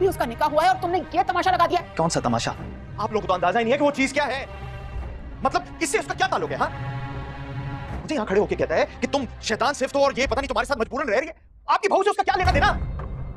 अभी उसका निकाह हुआ है और तुमने ये तमाशा लगा दिया। कौन सा तमाशा? आप लोगों को तो अंदाजा ही नहीं है कि वो चीज क्या है। मतलब इससे उसका क्या ताल्लुक है? हाँ, मुझे यहाँ खड़े होके कहता है कि तुम शैतान सिफ्त हो और ये पता नहीं तुम्हारे साथ मजबूरन रह रही है। आपकी बहू से उसका क्या लेना देना?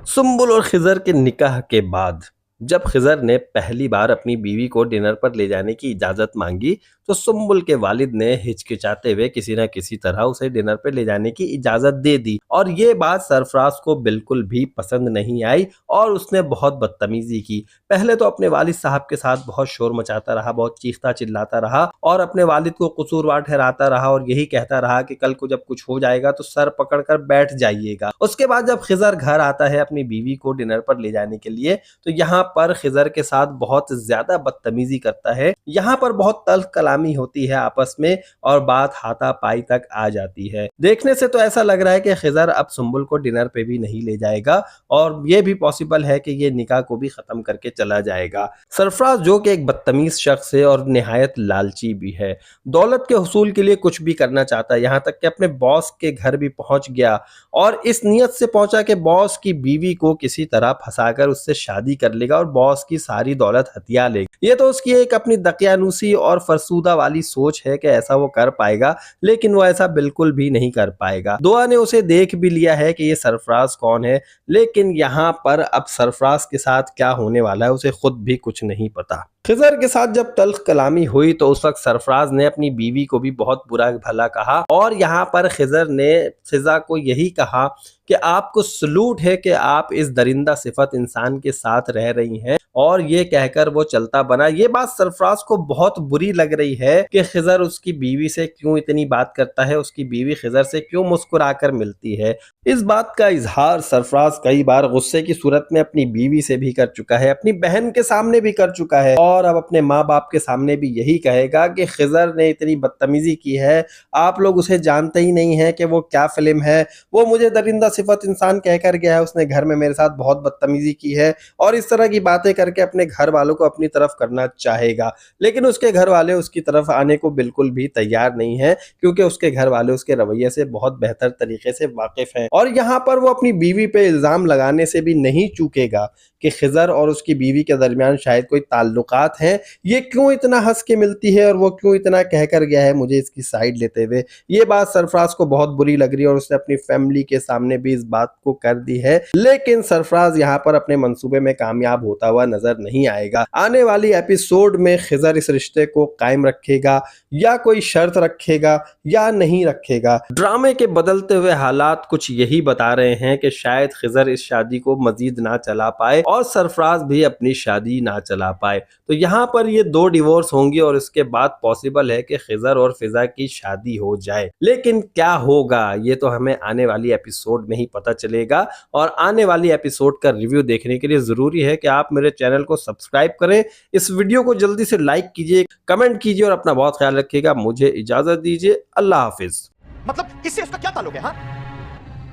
सुम्बुल और खिजर के निकाह के बाद जब खिजर ने पहली बार अपनी बीवी को डिनर पर ले जाने की इजाजत मांगी तो सुम्बुल के वालिद ने हिचकिचाते हुए किसी न किसी तरह उसे डिनर पर ले जाने की इजाजत दे दी और ये बात सरफराज को बिल्कुल भी पसंद नहीं आई और उसने बहुत बदतमीजी की। पहले तो अपने वालिद साहब के साथ बहुत शोर मचाता रहा, बहुत चीखता चिल्लाता रहा और अपने वालिद को कसूरवार ठहराता रहा और यही कहता रहा कि कल को जब कुछ हो जाएगा तो सर पकड़कर बैठ जाइएगा। उसके बाद जब खिजर घर आता है अपनी बीवी को डिनर पर ले जाने के लिए तो यहाँ पर खिजर के साथ बहुत ज्यादा बदतमीजी करता है। यहाँ पर बहुत तल्ख कलामी होती है आपस में और बात हाथापाई तक आ जाती है। देखने से तो ऐसा लग रहा है कि खिजर अब सुम्बुल को डिनर पे भी नहीं ले जाएगा और ये भी पॉसिबल है कि ये निकाह को भी खत्म करके चला जाएगा। सरफराज जो कि एक बदतमीज शख्स है और निहायत लालची भी है, दौलत के हुसूल के लिए कुछ भी करना चाहता है, यहाँ तक कि अपने बॉस के घर भी पहुंच गया और इस नियत से पहुंचा कि बॉस की बीवी को किसी तरह फंसाकर उससे शादी कर लेगा और बॉस की सारी दौलत हथिया लेगा। ये तो उसकी एक अपनी दकियानूसी और फरसूदा वाली सोच है कि ऐसा वो कर पाएगा, लेकिन वो ऐसा बिल्कुल भी नहीं कर पाएगा। दुआ ने उसे देख भी लिया है कि ये सरफराज कौन है, लेकिन यहाँ पर अब सरफराज के साथ क्या होने वाला है उसे खुद भी कुछ नहीं पता। खिजर के साथ जब तल्ख कलामी हुई तो उस वक्त सरफराज ने अपनी बीवी को भी बहुत बुरा भला कहा और यहाँ पर खिजर ने फिजा को यही कहा कि आपको सलूट है कि आप इस दरिंदा सिफत इंसान के साथ रह रही हैं और ये कहकर वो चलता बना। ये बात सरफराज को बहुत बुरी लग रही है कि खिजर उसकी बीवी से क्यों इतनी बात करता है, उसकी बीवी खिजर से क्यों मुस्कुराकर मिलती है। इस बात का इजहार सरफराज कई बार गुस्से की सूरत में अपनी बीवी से भी कर चुका है, अपनी बहन के सामने भी कर चुका है और अब अपने माँ बाप के सामने भी यही कहेगा कि खिजर ने इतनी बदतमीजी की है, आप लोग उसे जानते ही नहीं है कि वो क्या फिल्म है, वो मुझे दरिंदा सिफत इंसान कहकर गया है, उसने घर में मेरे साथ बहुत बदतमीजी की है और इस तरह की बातें करके अपने घर वालों को अपनी तरफ करना चाहेगा। लेकिन उसके घर वाले उसकी तरफ आने को बिल्कुल भी तैयार नहीं है क्योंकि उसके घर वाले उसके रवैये से बहुत बेहतर तरीके से वाकिफ हैं और यहाँ पर वो अपनी बीवी पे इल्जाम लगाने से भी नहीं चूकेगा कि खिजर और उसकी बीवी के दरमियान शायद कोई ताल्लुकात हैं, ये क्यों इतना हंस के मिलती है और वो क्यों इतना कहकर गया है मुझे इसकी साइड लेते हुए। ये बात सरफराज को बहुत बुरी लग रही है और उसने अपनी फैमिली के सामने भी इस बात को कर दी है, लेकिन सरफराज यहाँ पर अपने मंसूबे में कामयाब होता हुआ नजर नहीं आएगा। आने वाली एपिसोड में खिजर इस रिश्ते को कायम रखेगा या कोई शर्त रखेगा या नहीं रखेगा। ड्रामे के बदलते हुए हालात कुछ यही बता रहे हैं कि शायद खिजर इस शादी को मजीद ना चला पाए और सरफराज भी अपनी शादी ना चला पाए। तो यहाँ पर ये 2 डिवोर्स होंगे और इसके बाद पॉसिबल है कि खिजर और फिजा की शादी हो जाए, लेकिन क्या होगा ये तो हमें आने वाली एपिसोड में ही पता चलेगा। और आने वाली एपिसोड का रिव्यू देखने के लिए जरूरी है कि आप मेरे चैनल को सब्सक्राइब करें, इस वीडियो को जल्दी से लाइक कीजिए, कमेंट कीजिए और अपना बहुत ख्याल रखिएगा। मुझे इजाजत दीजिए, अल्लाह हाफिज। मतलब इससे उसका क्या ताल्लुक है? हाँ,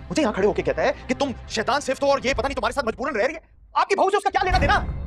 मुझे यहाँ खड़े होके कहता है कि तुम शैतान सिफ्त हो और ये पता नहीं तुम्हारे साथ मजबूरन रह रही है। आपकी बहू से उसका क्या लेना देना?